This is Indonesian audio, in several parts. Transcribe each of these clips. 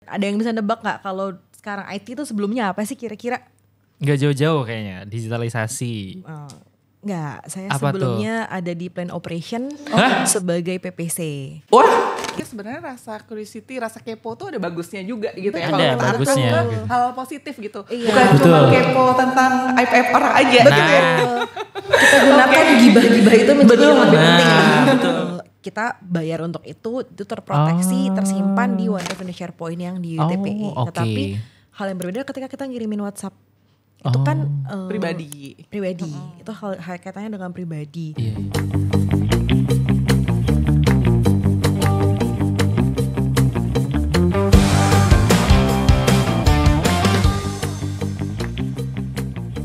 Ada yang bisa nebak gak kalau sekarang IT itu sebelumnya apa sih kira-kira? Gak jauh-jauh kayaknya, digitalisasi. Enggak, saya Apa sebelumnya ada di plan operation sebagai PPC. Wah, sebenarnya rasa curiosity, rasa kepo tuh ada bagusnya juga gitu ya. Ada Kalau kita bagusnya. ke hal positif gitu. Iya. Bukan cuma kepo tentang aib orang aja gitu ya. Kita gunakan gibah-gibah itu menjadi yang lebih penting. Betul. Kita bayar untuk itu terproteksi, tersimpan di OneDrive and SharePoint yang di UTPE. oke. Tetapi hal yang berbeda ketika kita ngirimin WhatsApp. Itu kan Pribadi. Itu hal kaitannya dengan pribadi. Iya.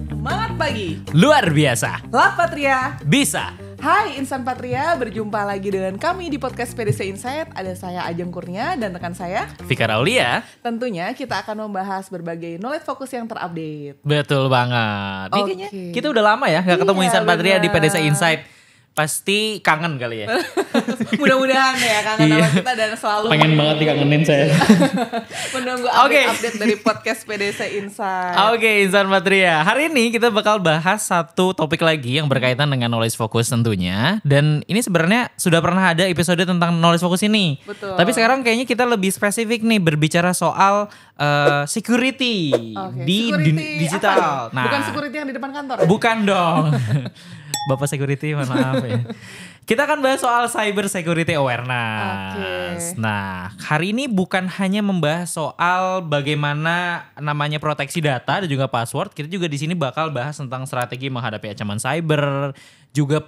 Semangat pagi. Luar biasa. Lah Patria. Bisa. Hai Insan Patria, berjumpa lagi dengan kami di podcast PDC Insight. Ada saya Ajeng Kurnia dan rekan saya. Vika Raulia. Tentunya kita akan membahas berbagai knowledge fokus yang terupdate. Betul banget. Ini Oke. kayaknya kita udah lama ya gak ketemu Iya, Insan Patria di benar. PDC Insight. Pasti kangen kali ya. Mudah-mudahan ya kangen sama kita dan selalu Pengen banget dikangenin saya. menunggu Oke. update dari podcast PDC Insight. Oke, Insan Patria. Hari ini kita bakal bahas satu topik lagi yang berkaitan dengan knowledge focus tentunya. Dan ini sebenarnya sudah pernah ada episode tentang knowledge focus ini. Betul. Tapi sekarang kayaknya kita lebih spesifik nih berbicara soal security Oke, di security digital. apa nih? Bukan security yang di depan kantor ya? Bukan dong. Bapak security, mohon maaf ya. Kita akan bahas soal cyber security awareness. Oke. Nah, hari ini bukan hanya membahas soal bagaimana namanya proteksi data dan juga password. Kita juga di sini bakal bahas tentang strategi menghadapi ancaman cyber, juga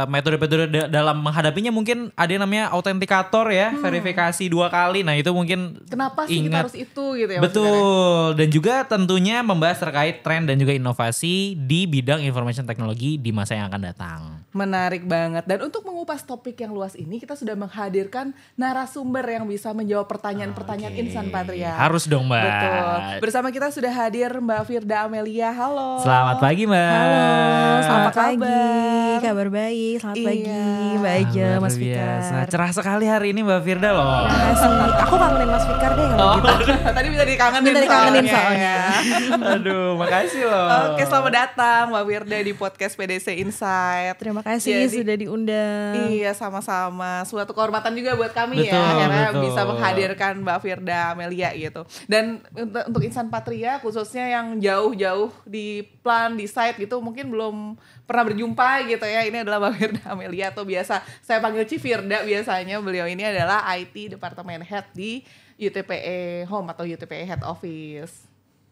metode-metode dalam menghadapinya. Mungkin ada yang namanya autentikator ya, verifikasi 2 kali. Nah, itu mungkin Kenapa sih kita ingat. harus itu gitu ya? maksudnya? Betul, dan juga tentunya membahas terkait tren dan juga inovasi di bidang information technology di masa yang akan datang. Menarik banget. Dan untuk mengupas topik yang luas ini, kita sudah menghadirkan narasumber yang bisa menjawab pertanyaan-pertanyaan Oke. Insan Patria. Harus dong, Mbak. Betul. Bersama kita sudah hadir Mbak Firda Amelia. Halo. Selamat pagi, Mbak. Halo, selamat Apa pagi. kabar? Kabar baik, selamat Iya. pagi Mbak Aja, Luar Mas biasa. Fikar. Cerah sekali hari ini Mbak Firda loh. Terima kasih. Aku kangenin Mas Fikar deh kalau gitu. Tadi bisa dikangenin, Minta dikangenin soalnya. Aduh, makasih loh. Oke, selamat datang Mbak Firda di podcast PDC Insight. Terima kasih Jadi- sudah diundang. Iya, sama-sama. Suatu kehormatan juga buat kami Betul, ya, akhirnya betul. bisa menghadirkan Mbak Firda Amelia gitu. Dan untuk Insan Patria khususnya yang jauh-jauh di plan, di site gitu, mungkin belum pernah berjumpa gitu ya. Ini adalah Mbak Firda Amelia atau biasa saya panggil Ci Firda biasanya. Beliau ini adalah IT Department Head di UTPE Home atau UTPE Head Office.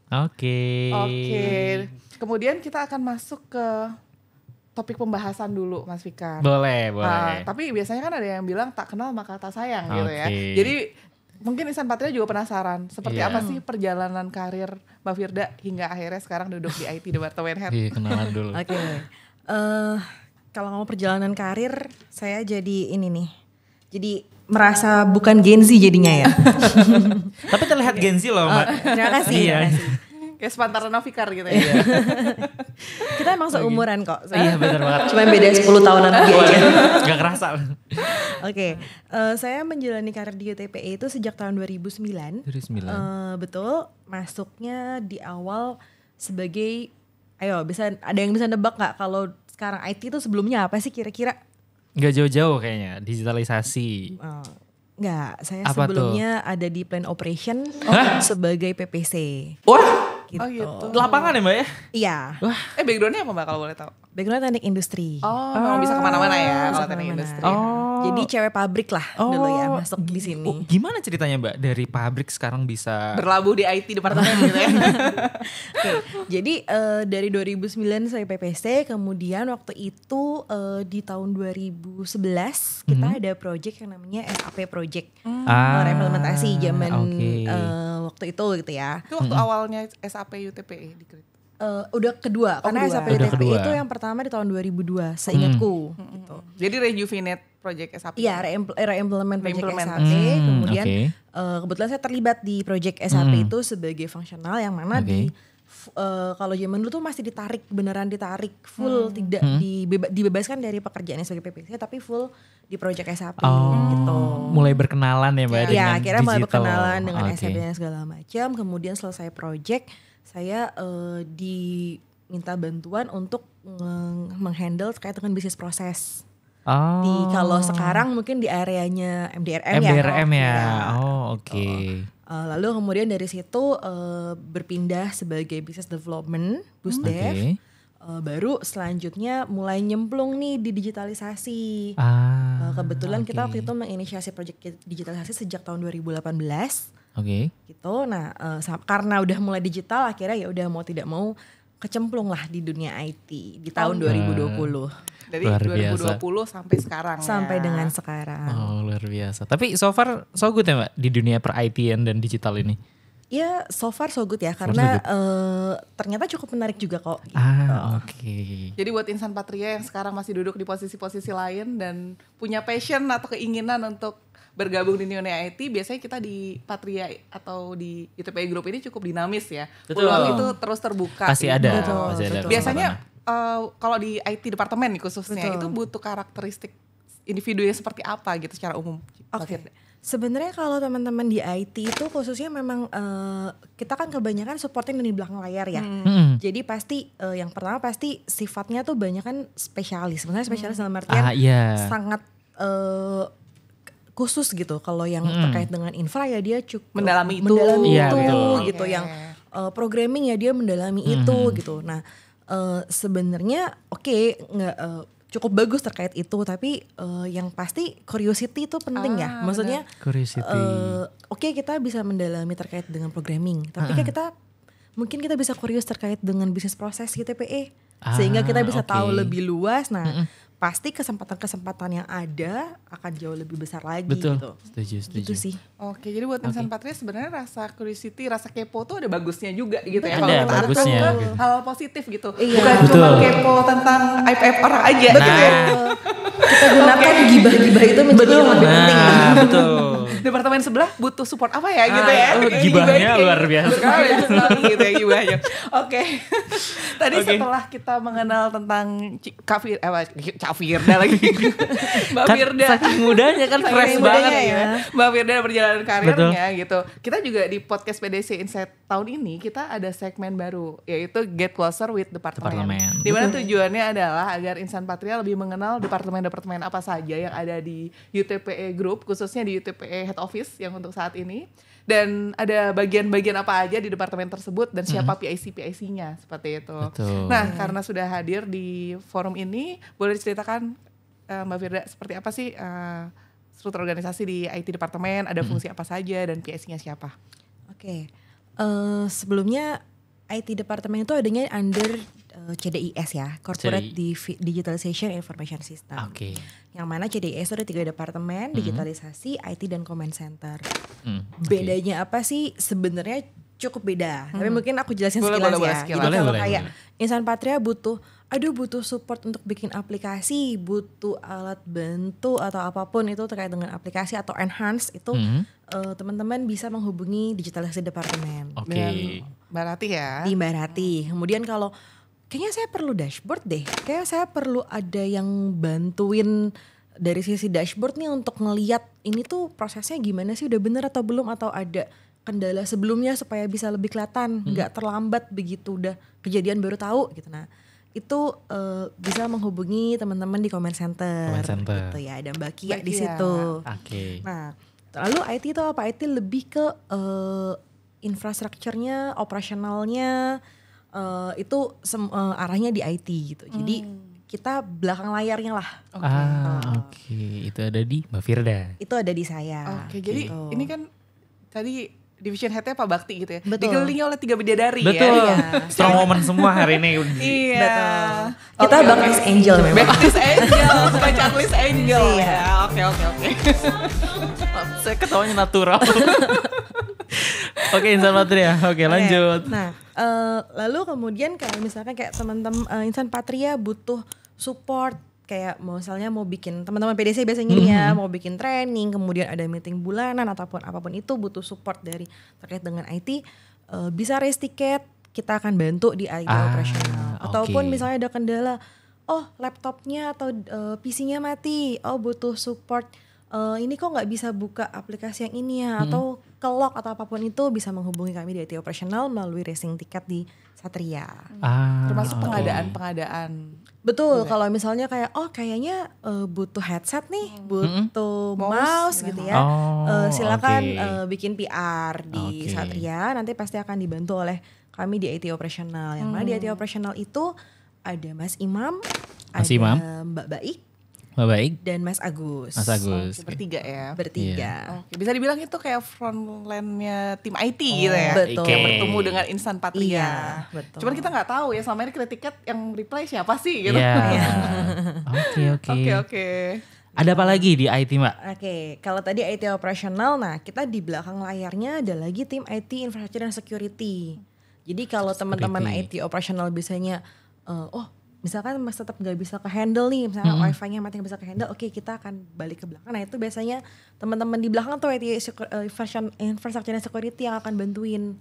Oke. Oke. Kemudian kita akan masuk ke topik pembahasan dulu, Mas Fikar. Boleh, Nah, boleh. tapi biasanya kan ada yang bilang tak kenal maka tak sayang gitu ya. Oke. Jadi mungkin Insan Patria juga penasaran seperti Iya. apa sih perjalanan karir Mbak Firda hingga akhirnya sekarang duduk di IT Department Head. Iya, kenalan dulu. Oke. Kalau ngomong perjalanan karir, saya jadi ini nih. Jadi merasa bukan Gen Z jadinya ya. Tapi terlihat Gen Z loh, Mbak. Terima kasih. Iya. Terima kasih. Kayak sepantaran Fikar gitu ya. Kita emang seumuran kok. Iya, benar banget. Cuma beda 10 tahunan lagi aja. Gak kerasa. Oke, saya menjalani karir di UTPE itu sejak tahun 2009. 2009. Betul, masuknya di awal sebagai, ada yang bisa nebak nggak kalau sekarang IT itu sebelumnya apa sih kira-kira? Gak jauh-jauh kayaknya, digitalisasi. Nggak, saya Apa sebelumnya ada di plan operation sebagai PPC. Wah, Gitu. Oh gitu. di lapangan ya Mbak ya? Iya, Backgroundnya apa Mbak kalau boleh tahu? background teknik industri. Oh, memang bisa kemana-mana ya Bisa kalau teknik kemana-mana. industri. Jadi cewek pabrik lah dulu ya masuk di sini. Oh, gimana ceritanya Mbak dari pabrik sekarang bisa Berlabuh di IT Departemen gitu ya. Oke, jadi dari 2009 saya PPC, kemudian waktu itu di tahun 2011 kita ada project yang namanya SAP project, implementasi zaman oke. waktu itu gitu ya. Itu waktu awalnya SAP UTPE di Krit. Udah kedua, karena kedua. SAP Udah UTP kedua. itu yang pertama di tahun 2002, seingatku. Gitu. Jadi rejuvenate project SAP. Iya, reimplement project Reimplement. SAP, kemudian oke. kebetulan saya terlibat di project SAP itu sebagai fungsional yang mana Oke. di kalau zaman dulu tuh masih beneran ditarik full, tidak dibebaskan dari pekerjaannya sebagai PPC tapi full di project SAP gitu. Mulai berkenalan ya Mbak dengan akhirnya mulai digital. berkenalan dengan SAP dan segala macam. Kemudian selesai project, saya diminta bantuan untuk menghandle terkait dengan bisnis proses. Kalau sekarang mungkin di areanya MDRM ya. Oke. Lalu kemudian dari situ berpindah sebagai business development, Busdev. Baru selanjutnya mulai nyemplung nih di digitalisasi. Kebetulan kita waktu itu menginisiasi proyek digitalisasi sejak tahun 2018. Gitu. Nah, karena udah mulai digital akhirnya ya udah mau tidak mau kecemplung lah di dunia IT di tahun 2020. Dari 2020 sampai sekarang sampai dengan sekarang. Luar biasa. Tapi so far so good ya Mbak di dunia per-IT-an dan digital ini? Ya so far so good ya karena ternyata cukup menarik juga kok. Jadi buat insan Patria yang sekarang masih duduk di posisi-posisi lain dan punya passion atau keinginan untuk bergabung di dunia IT, biasanya kita di Patria atau di UTPE Group ini cukup dinamis ya. Peluang itu terus terbuka. Pasti ada. Biasanya kalau di IT departemen nih khususnya itu butuh karakteristik individu yang seperti apa gitu secara umum. Sebenarnya kalau teman-teman di IT itu khususnya memang kita kan kebanyakan supporting di belakang layar ya. Jadi pasti yang pertama pasti sifatnya tuh banyak kan spesialis. Sebenarnya spesialis dalam artian sangat khusus gitu. Kalau yang terkait dengan infra ya dia cukup mendalami itu gitu. Yang programming ya dia mendalami itu gitu. Nah sebenarnya nggak cukup bagus terkait itu, tapi yang pasti curiosity itu penting ya. Maksudnya kita bisa mendalami terkait dengan programming, tapi mungkin kita bisa curious terkait dengan bisnis proses UTPE sehingga kita bisa tahu lebih luas. Nah pasti kesempatan-kesempatan yang ada akan jauh lebih besar lagi. Gitu. Setuju. Gitu sih. Oke, jadi buat insan Patria sebenarnya rasa curiosity, rasa kepo tuh ada bagusnya juga gitu ya. Ada bagusnya. Hal positif gitu. Bukan cuma kepo tentang aib-aib orang aja. Kita gunakan gibah-gibah itu menjadi yang lebih penting. Betul. Departemen sebelah butuh support apa ya gitu ya. Gibahnya luar biasa. Gitu ya gibahnya. Oke. Tadi setelah kita mengenal tentang Kak Firda lagi. Mbak Firda. Saking mudanya kan fresh banget ya. Mbak Firda perjalanan karirnya gitu. Kita juga di podcast PDC Insight tahun ini kita ada segmen baru yaitu Get Closer with Departemen. Di mana tujuannya adalah agar insan Patria lebih mengenal departemen-departemen apa saja yang ada di UTPE Group, khususnya di UTPE Head Office yang untuk saat ini. Dan ada bagian-bagian apa aja di departemen tersebut dan siapa PIC-PIC-nya seperti itu. Nah, karena sudah hadir di forum ini, boleh diceritakan Mbak Firda seperti apa sih struktur organisasi di IT departemen, ada fungsi apa saja dan PIC-nya siapa? Sebelumnya IT departemen itu adanya under CDIS ya, Corporate Digitalization Information System. Yang mana CDIS itu ada 3 departemen, digitalisasi, IT dan Command Center. Bedanya apa sih? Sebenarnya cukup beda. Tapi mungkin aku jelasin sekilas ya. Jadi kalau kayak insan Patria butuh support untuk bikin aplikasi, butuh alat bantu atau apapun itu terkait dengan aplikasi atau enhance itu teman-teman bisa menghubungi digitalisasi departemen. Mbak Rati ya. Di Mbak Rati. Kemudian kalau kayaknya saya perlu dashboard deh. Kayak saya perlu ada yang bantuin dari sisi dashboard nih untuk ngeliat ini tuh prosesnya gimana sih, udah bener atau belum, atau ada kendala sebelumnya supaya bisa lebih kelihatan, nggak terlambat begitu udah kejadian baru tahu gitu. Nah itu bisa menghubungi teman-teman di Command Center. Gitu ya, ada Mbak Kia di situ. Nah lalu IT itu apa? IT lebih ke infrastrukturnya, operasionalnya. Itu arahnya di IT gitu. Jadi kita belakang layarnya lah. Itu ada di Mbak Firda. Itu ada di saya. Jadi ini kan tadi division headnya Pak Bakti gitu ya. Betul. Dikelilingi oleh 3 bidadari ya. Betul. Strong woman semua hari ini. Iya. Kita backlist angel memang. Backlist angel, bukan checklist angel ya. Oke. Saya ketawanya natural. Oke, insan Patria. Oke, lanjut. Nah, lalu kemudian kayak misalkan kayak teman-teman insan Patria butuh support, kayak misalnya mau bikin, teman-teman PDC biasanya nih ya, mau bikin training, kemudian ada meeting bulanan ataupun apapun itu butuh support dari terkait dengan IT, bisa raise tiket, kita akan bantu di IT operasional. Ataupun oke. misalnya ada kendala, laptopnya atau PC-nya mati, butuh support. Ini kok nggak bisa buka aplikasi yang ini ya, atau ke-lock atau apapun itu, bisa menghubungi kami di IT operasional melalui racing tiket di Satria. Termasuk oke. pengadaan. Betul, kalau misalnya kayak kayaknya butuh headset nih, butuh mouse gitu ya. Silakan oke. bikin PR di Oke. Satria, nanti pasti akan dibantu oleh kami di IT operasional. Yang mana di IT operasional itu ada Mas Imam, Mas ada Imam. Mbak Baik, Baik. dan Mas Agus. Mas Agus. Bertiga ya. Bertiga. Oke, bisa dibilang itu kayak frontline-nya tim IT gitu ya. betul. Kayak bertemu dengan Insan Patria. Iya, betul. Cuman kita nggak tahu ya selama ini kita tiket yang reply siapa sih gitu. Iya. Oke. Oke. Ada apa lagi di IT, Mbak? Oke, kalau tadi IT operasional, nah kita di belakang layarnya ada lagi tim IT infrastructure dan security. Jadi kalau teman-teman IT operasional biasanya, misalkan Mas tetap nggak bisa ke handle nih, misalnya wifi-nya mati nggak bisa ke handle, oke kita akan balik ke belakang. Nah itu biasanya teman-teman di belakang tuh IT infrastructure dan security yang akan bantuin.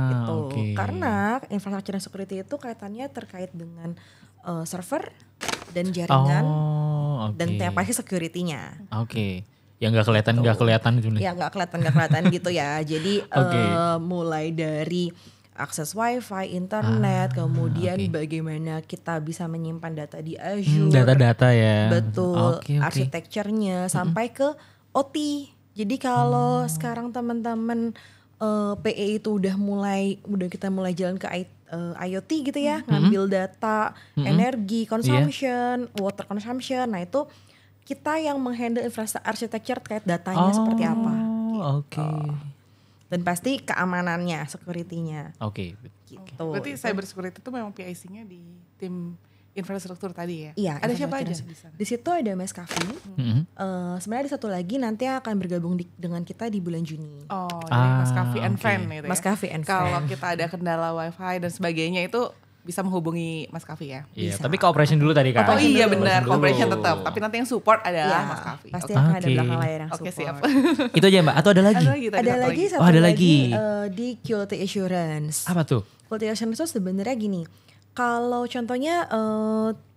Gitu. Oke. Karena infrastructure dan security itu kaitannya terkait dengan server dan jaringan dan yang pasti security-nya. Oke. Yang nggak kelihatan itu nih. Ya nggak kelihatan gitu ya. Jadi mulai dari akses wifi, internet, kemudian bagaimana kita bisa menyimpan data di Azure, Data-data ya. betul, Oke. arsitekturnya sampai ke OT. Jadi kalau sekarang teman-teman PE itu udah kita mulai jalan ke IoT gitu ya, ngambil data, energi consumption, water consumption. Nah itu kita yang menghandle infrastruktur arsitektur terkait datanya seperti apa. Oke. Dan pasti keamanannya, security-nya. Oke. Gitu. Berarti cyber security itu memang PIC-nya di tim infrastruktur tadi ya? Iya. Ada siapa aja infrastruktur. di sana? Di situ ada Mas Kavi. Sebenarnya ada satu lagi nanti yang akan bergabung dengan kita di bulan Juni. Oh, jadi Mas Kavi and oke. Fan gitu ya? Mas Kavi and Kalau Fan. kita ada kendala wifi dan sebagainya itu bisa menghubungi Mas Kavi ya? Iya, Bisa. tapi cooperation dulu tadi kan. Oh iya dulu. benar, Dulu. cooperation tetap. Tapi nanti yang support adalah Iya, Mas Kavi. pasti Oke. akan ada Oke. belakang layar yang Oke, support. siap. Itu aja, Mbak. Atau ada lagi? Ada lagi tadi, Ada satu lagi satu Oh, ada lagi lagi. di quality assurance. Apa tuh? Quality assurance itu sebenarnya gini. Kalau contohnya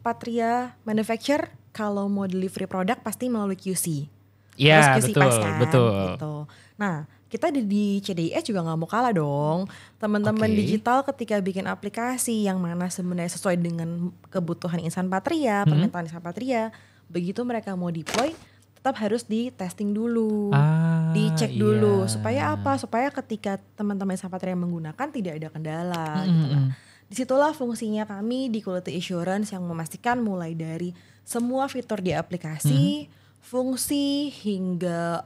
Patria Manufacture kalau mau delivery produk pasti melalui QC. Iya, Terus QC betul, pass kan, betul. gitu. Nah, kita di CDIS juga nggak mau kalah dong. Teman-teman Oke. digital ketika bikin aplikasi yang mana sebenarnya sesuai dengan kebutuhan Insan Patria, permintaan Insan Patria, begitu mereka mau deploy, tetap harus di testing dulu, dicek dulu. iya. Supaya apa? Supaya ketika teman-teman Insan Patria menggunakan tidak ada kendala. Gitu lah. Disitulah fungsinya kami di quality assurance yang memastikan mulai dari semua fitur di aplikasi, fungsi hingga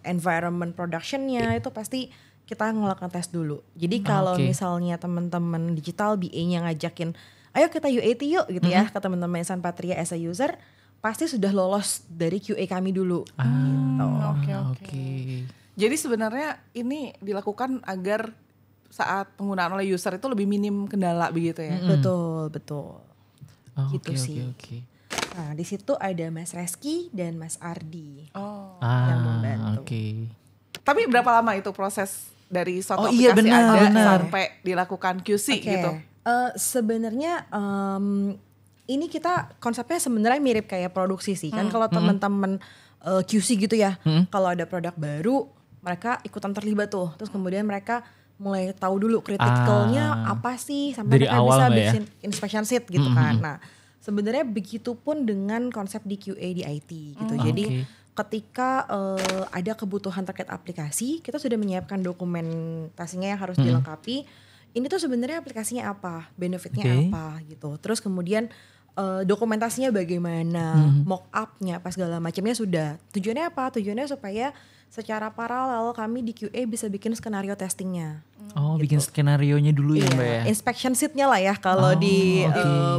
environment productionnya itu pasti kita ngelakukan tes dulu. Jadi kalau Oke. misalnya teman-teman digital BA-nya ngajakin, ayo kita UAT yuk gitu ya ke teman-teman Insan Patria as a user, pasti sudah lolos dari QA kami dulu. Oke. Jadi sebenarnya ini dilakukan agar saat penggunaan oleh user itu lebih minim kendala begitu ya? Betul, betul. Gitu Oke. sih. Nah di situ ada Mas Reski dan Mas Ardi. Oh. yang membantu. Oke. Tapi berapa lama itu proses dari suatu Oh iya, aplikasi benar, ada benar. sampai dilakukan QC Oke. gitu? Sebenarnya ini kita konsepnya sebenarnya mirip kayak produksi sih kan. Kalau teman-teman QC gitu ya, kalau ada produk baru mereka ikutan terlibat tuh. Terus kemudian mereka mulai tahu dulu kritikalnya apa sih sampai Dari mereka awal bisa Mbak ya? bikin inspection sheet gitu kan. Nah sebenarnya begitu pun dengan konsep di QA di IT gitu. Jadi ketika ada kebutuhan terkait aplikasi, kita sudah menyiapkan dokumentasinya yang harus dilengkapi. Ini tuh sebenarnya aplikasinya apa, benefitnya apa gitu. Terus kemudian dokumentasinya bagaimana, mock up-nya apa segala macamnya sudah. Tujuannya apa? Tujuannya supaya secara paralel kami di QA bisa bikin skenario testingnya. Oh, bikin skenarionya dulu ya, Mbak ya. Inspection sheet-nya lah ya kalau di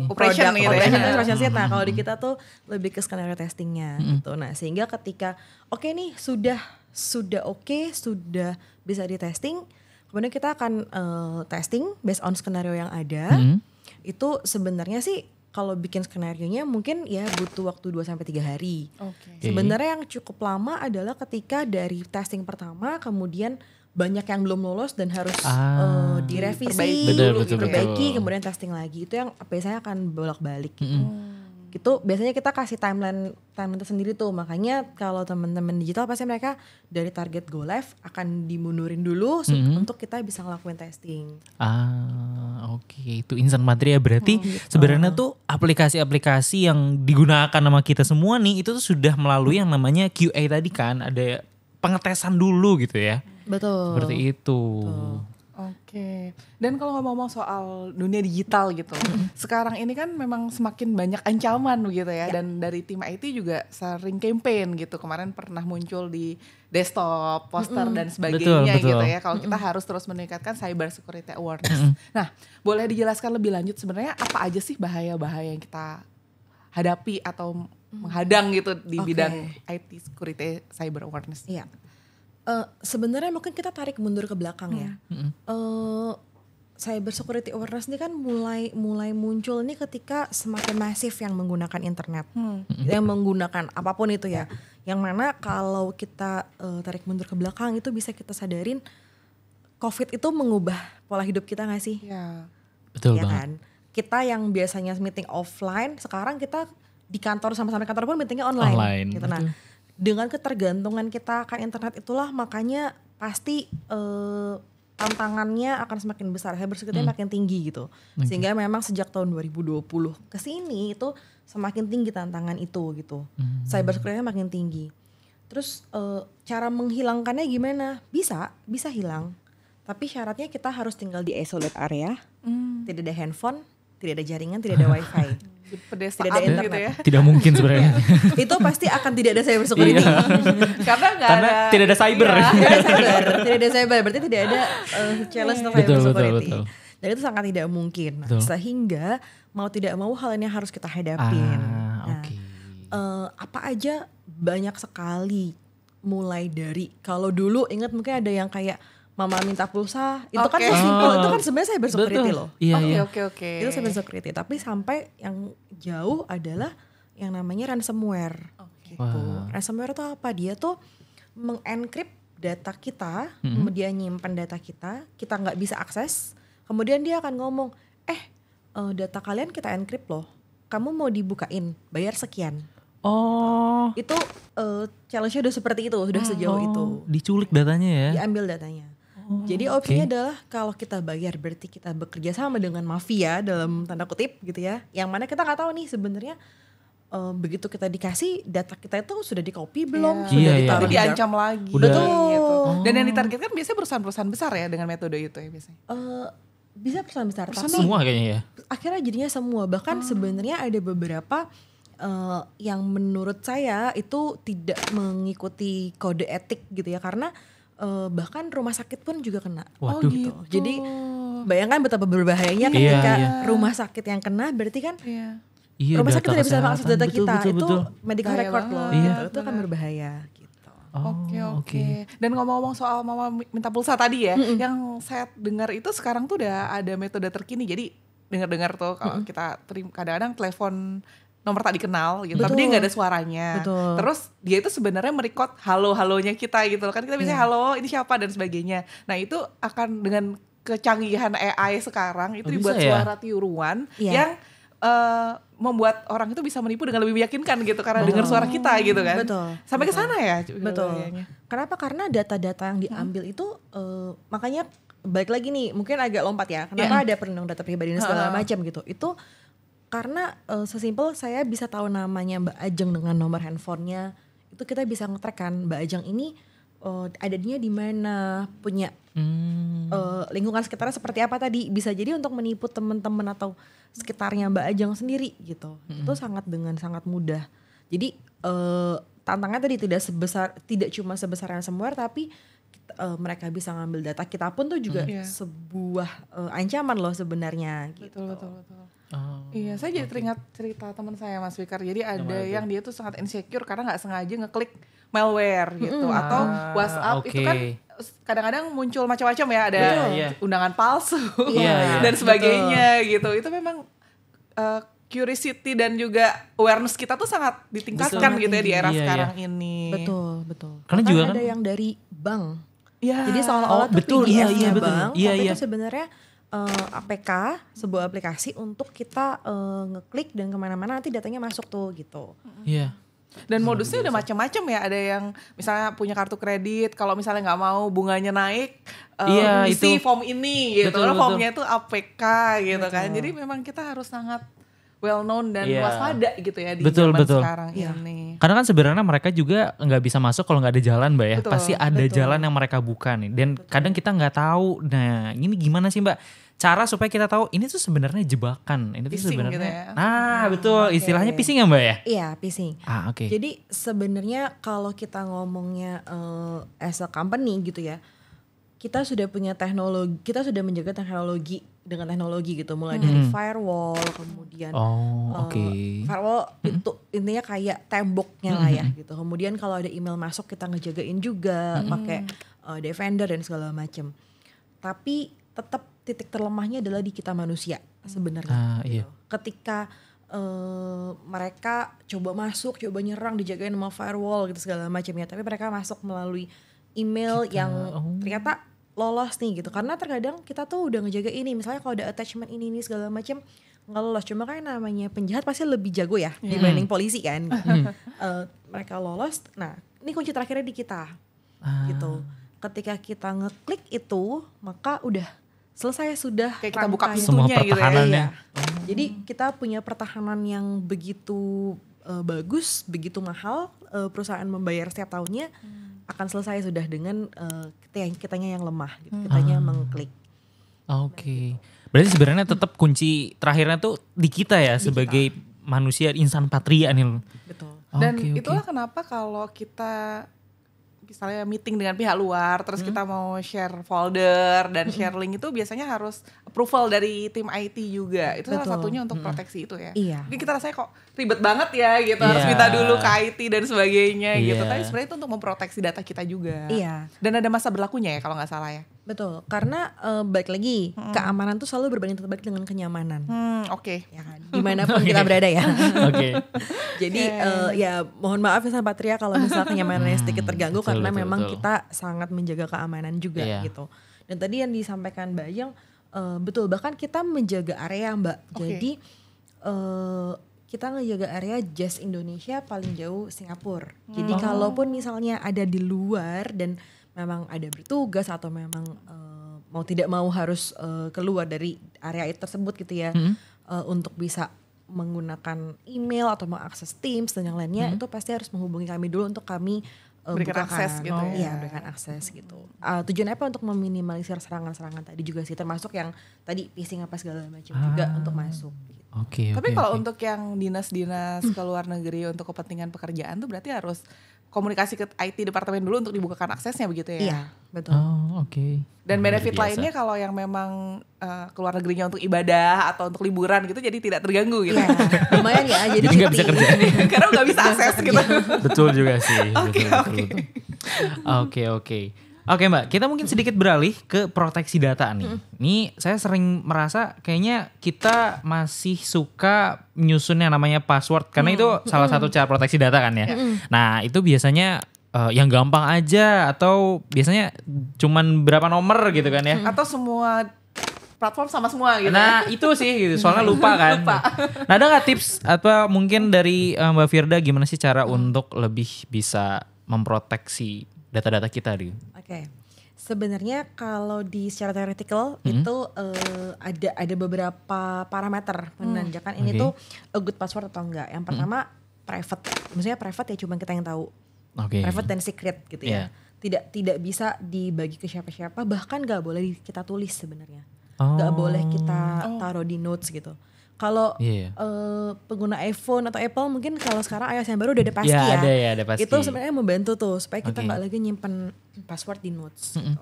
Operation gitu ya. operation inspection sheet. Nah, kalau di kita tuh lebih ke skenario testingnya gitu. Nah, sehingga ketika oke nih sudah oke, sudah bisa di testing, kemudian kita akan testing based on skenario yang ada. Itu sebenarnya sih kalau bikin skenarionya mungkin ya butuh waktu 2-3 hari. Oke. Sebenarnya yang cukup lama adalah ketika dari testing pertama kemudian banyak yang belum lolos dan harus direvisi, diperbaiki, kemudian testing lagi. Itu yang biasanya akan bolak-balik gitu. Gitu biasanya kita kasih timeline tersendiri tuh, makanya kalau teman-teman digital pasti mereka dari target go live akan dimundurin dulu untuk kita bisa ngelakuin testing. Oke. Itu Insan Patria berarti sebenarnya tuh aplikasi-aplikasi yang digunakan sama kita semua nih itu tuh sudah melalui yang namanya QA tadi kan, ada pengetesan dulu gitu ya. Betul. Seperti itu. Betul. Oke. Dan kalau ngomong soal dunia digital gitu, sekarang ini kan memang semakin banyak ancaman gitu ya. Dan dari tim IT juga sering campaign gitu. Kemarin pernah muncul di desktop, poster dan sebagainya betul. gitu ya. Kalau kita harus terus meningkatkan cyber security awareness. Nah, boleh dijelaskan lebih lanjut sebenarnya apa aja sih bahaya-bahaya yang kita hadapi atau menghadang gitu di bidang IT security cyber awareness? Iya. Sebenarnya mungkin kita tarik mundur ke belakang ya. Cyber security awareness ini kan mulai muncul nih ketika semakin masif yang menggunakan internet, yang menggunakan apapun itu ya. Yang mana kalau kita tarik mundur ke belakang itu bisa kita sadarin, COVID itu mengubah pola hidup kita nggak sih? Ya. Betul ya banget. Kan? Kita yang biasanya meeting offline, sekarang kita di kantor sama-sama kantor pun meetingnya online. Gitu. Nah, dengan ketergantungan kita akan internet itulah makanya pasti tantangannya akan semakin besar, cyber security makin tinggi gitu. Sehingga memang sejak tahun 2020 ke sini itu semakin tinggi tantangan itu gitu. Cyber security makin tinggi. Terus cara menghilangkannya gimana? Bisa hilang. Tapi syaratnya kita harus tinggal di isolate area, tidak ada handphone, tidak ada jaringan, tidak ada wifi. Tidak ada internet. Gitu ya. Tidak mungkin sebenarnya. Itu pasti akan tidak ada cyber security. Karena tidak ada cyber. Tidak ada cyber, berarti tidak ada challenge untuk cyber security. Dan itu sangat tidak mungkin. Sehingga mau tidak mau hal ini harus kita hadapin. Apa aja banyak sekali, mulai dari kalau dulu ingat mungkin ada yang kayak mama minta pulsa, itu kan sesimpel itu kan sebenarnya cyber security loh. Oke. Itu cyber security, tapi sampai yang jauh adalah yang namanya ransomware. Gitu. Ransomware itu apa? Dia tuh mengencrypt data kita, kemudian nyimpan data kita nggak bisa akses, kemudian dia akan ngomong, data kalian kita encrypt loh, kamu mau dibukain, bayar sekian. Itu challenge-nya udah seperti itu, udah sejauh itu. Diculik datanya ya? Diambil datanya. Jadi opsinya adalah kalau kita bayar berarti kita bekerja sama dengan mafia dalam tanda kutip gitu ya. Yang mana kita nggak tahu nih sebenarnya begitu kita dikasih data kita itu sudah di-copy belum, sudah ditaruh Jadi diancam lagi. Betul. Gitu. Dan yang ditargetkan biasanya perusahaan-perusahaan besar ya dengan metode itu ya biasanya. Bisa perusahaan besar, tapi semua kayaknya ya. Akhirnya jadinya semua. Bahkan sebenarnya ada beberapa yang menurut saya itu tidak mengikuti kode etik gitu ya, karena bahkan rumah sakit pun juga kena. Waduh. Gitu. Jadi bayangkan betapa berbahayanya ketika rumah sakit yang kena, berarti kan rumah sakit tidak bisa mengakses data kita. Itu medical record loh. Itu akan berbahaya gitu. Oke. Dan ngomong-ngomong soal mama minta pulsa tadi ya, yang saya dengar itu sekarang tuh udah ada metode terkini. Jadi dengar-dengar tuh kalau kita kadang-kadang telepon nomor tak dikenal gitu, tapi dia nggak ada suaranya. Terus dia itu sebenarnya merecord halo-halonya kita gitu kan, kita bisa halo ini siapa dan sebagainya. Nah itu akan dengan kecanggihan AI sekarang itu dibuat suara tiruan yang membuat orang itu bisa menipu dengan lebih meyakinkan gitu karena dengar suara kita gitu kan. Sampai ke sana ya. Kenapa? Karena data-data yang diambil itu makanya balik lagi nih, mungkin agak lompat ya. Kenapa ada perlindungan data pribadi dan segala macam gitu. Itu karena sesimpel saya bisa tahu namanya Mbak Ajeng dengan nomor handphonenya, itu kita bisa nge-track kan Mbak Ajeng ini adanya di mana, punya lingkungan sekitarnya seperti apa tadi. Bisa jadi untuk menipu teman-teman atau sekitarnya Mbak Ajeng sendiri gitu. Itu sangat mudah. Jadi tantangannya tadi tidak cuma sebesar ransomware, tapi mereka bisa ngambil data kita pun tuh juga sebuah ancaman loh sebenarnya gitu. Betul. Iya, saya jadi teringat cerita teman saya Mas Fikar. Jadi ada yang dia tuh sangat insecure karena nggak sengaja ngeklik malware gitu, atau WhatsApp itu kan kadang-kadang muncul macam-macam ya, ada undangan palsu dan sebagainya gitu. Itu memang curiosity dan juga awareness kita tuh sangat ditingkatkan gitu ya di era sekarang ini. Betul. Karena juga ada yang dari bank. Iya. Jadi seolah-olah tuh betul, iya, PDF-nya betul. bank, Iya, tapi iya. itu sebenarnya APK, sebuah aplikasi untuk kita ngeklik dan kemana-mana nanti datanya masuk tuh gitu. Iya. Dan modusnya udah macam-macam ya. Ada yang misalnya punya kartu kredit, kalau misalnya nggak mau bunganya naik, Iya, isi itu. form ini gitu. Betul, betul. Formnya itu APK gitu kan. Jadi memang kita harus sangat well known dan Iya. waspada gitu ya di Betul, zaman betul. sekarang Iya. ini. Karena kan sebenarnya mereka juga nggak bisa masuk kalau nggak ada jalan Mbak ya. Betul, Pasti ada jalan yang mereka buka nih. Dan kadang kita nggak tahu. Nah ini gimana sih Mbak? Cara supaya kita tahu ini tuh sebenarnya jebakan. Ini tuh Phishing sebenarnya. gitu ya. Nah betul. Istilahnya phishing ya Mbak ya? Iya, phishing. Oke. Jadi sebenarnya kalau kita ngomongnya as a company gitu ya, kita sudah punya teknologi, kita sudah menjaga teknologi dengan teknologi gitu, mulai dari firewall, kemudian oke. firewall itu intinya kayak temboknya lah ya gitu. Kemudian kalau ada email masuk kita ngejagain juga pakai Defender dan segala macam. Tapi tetap titik terlemahnya adalah di kita manusia sebenarnya. Iya. Ketika mereka coba masuk, coba nyerang, dijagain sama firewall gitu segala macamnya, tapi mereka masuk melalui email yang ternyata lolos nih gitu. Karena terkadang kita tuh udah ngejaga ini, misalnya kalau ada attachment ini segala macam nggak lolos. Cuma kan namanya penjahat pasti lebih jago ya dibanding polisi kan. Mereka lolos. Nah, ini kunci terakhirnya di kita. Gitu. Ketika kita ngeklik itu, maka udah selesai sudah Kayak kita buka rangkaian. Semua pintunya gitu ya. pertahanannya. Jadi kita punya pertahanan yang begitu bagus, begitu mahal, perusahaan membayar setiap tahunnya akan selesai sudah dengan kitanya yang lemah, gitu. Kitanya mengklik. Oke. Berarti sebenarnya tetap kunci terakhirnya tuh di kita ya sebagai manusia insan patria nih. Betul. Dan Oke, itulah kenapa kalau kita misalnya meeting dengan pihak luar, terus kita mau share folder dan share link itu biasanya harus approval dari tim IT juga. Itu salah Betul. satunya untuk proteksi itu ya. Iya. Mungkin kita rasanya kok ribet banget ya gitu, harus Iya. minta dulu ke IT dan sebagainya gitu. Iya. Tapi sebenarnya itu untuk memproteksi data kita juga. Iya. Dan ada masa berlakunya ya kalau nggak salah ya. Betul. Karena balik lagi, keamanan tuh selalu berbanding terbalik dengan kenyamanan. Oke. Ya kan? Dimanapun kita berada ya. Oke. Jadi ya mohon maaf ya Sahabat Patria kalau misalnya kenyamanannya sedikit terganggu betul, karena betul, memang betul. kita sangat menjaga keamanan juga Iya. gitu. Dan tadi yang disampaikan Mbak Ajeng betul, bahkan kita menjaga area Mbak. Oke. Jadi kita ngejaga area Just Indonesia paling jauh Singapura. Jadi kalaupun misalnya ada di luar dan memang ada bertugas atau memang mau tidak mau harus keluar dari area tersebut gitu ya, untuk bisa menggunakan email atau mengakses Teams dan yang lainnya, itu pasti harus menghubungi kami dulu untuk kami Berikan bukakan. akses gitu ya. Iya, berikan akses gitu. Tujuannya apa? Untuk meminimalisir serangan-serangan tadi juga sih, termasuk yang tadi phishing apa segala macam juga untuk masuk gitu. Oke. Tapi kalau untuk yang dinas-dinas ke luar negeri untuk kepentingan pekerjaan tuh berarti harus komunikasi ke IT departemen dulu untuk dibukakan aksesnya begitu ya. Iya, betul. Oke. Dan Luar benefit biasa. lainnya kalau yang memang keluar negerinya untuk ibadah atau untuk liburan gitu jadi tidak terganggu gitu. Iya, lumayan ya. Jadi Jadi nggak bisa cuti. kerja. Karena nggak bisa akses gitu. Betul juga sih. Oke, Betul, oke. betul. Oke. Oke Mbak, kita mungkin sedikit beralih ke proteksi data nih. Ini saya sering merasa kayaknya kita masih suka nyusun yang namanya password. Karena itu salah satu cara proteksi data kan ya. Nah itu biasanya yang gampang aja atau biasanya cuman berapa nomor gitu kan ya. Atau semua platform sama semua gitu. Nah itu sih gitu, soalnya lupa kan. Nah ada gak tips atau mungkin dari Mbak Firda gimana sih cara untuk lebih bisa memproteksi data-data kita nih? Oke. Sebenarnya kalau di secara theoretical itu ada beberapa parameter menandakan ini Oke. tuh a good password atau enggak. Yang pertama private. Maksudnya private ya cuma kita yang tahu. Oke. Private dan secret gitu ya. Tidak bisa dibagi ke siapa-siapa, bahkan nggak boleh kita tulis sebenarnya. Nggak boleh kita taruh di notes gitu. Kalau Iya. pengguna iPhone atau Apple mungkin kalau sekarang iOS yang baru udah ada pasti Ya, ya. ada pasti. Itu sebenarnya membantu tuh supaya kita Oke. nggak lagi nyimpen password di notes. Gitu.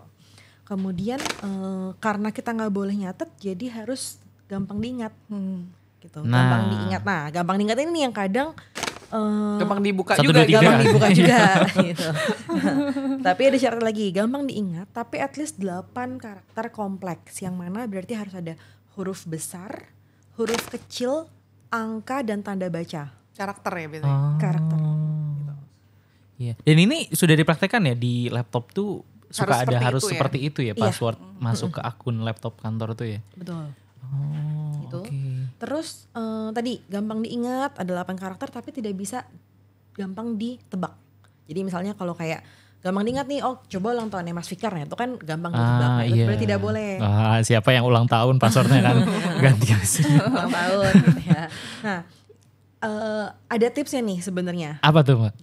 Kemudian karena kita nggak boleh nyatet, jadi harus gampang diingat. Gitu. Nah. Gampang diingat. Nah, gampang diingat ini yang kadang Gampang dibuka 1, juga. 2, 3. gampang dibuka juga gitu. Tapi ada syarat lagi, gampang diingat tapi at least 8 karakter kompleks, yang mana berarti harus ada huruf besar, huruf kecil, angka dan tanda baca. Karakter ya biasanya. Karakter. Iya. Dan ini sudah dipraktekkan ya di laptop tuh suka ada harus itu ya? seperti itu ya Iya. password masuk ke akun laptop kantor tuh ya. Betul. Oh, Gitu. oke. Terus tadi gampang diingat, ada 8 karakter tapi tidak bisa gampang ditebak. Jadi misalnya kalau kayak gampang diingat nih, oh coba ulang tahunnya Mas Fikar, nah itu kan gampang ditebak. Nah, itu berarti tidak boleh. Siapa yang ulang tahun passwordnya kan ganti. Ulang tahun gitu ya. Nah, ada tipsnya nih sebenarnya. Apa tuh Mbak?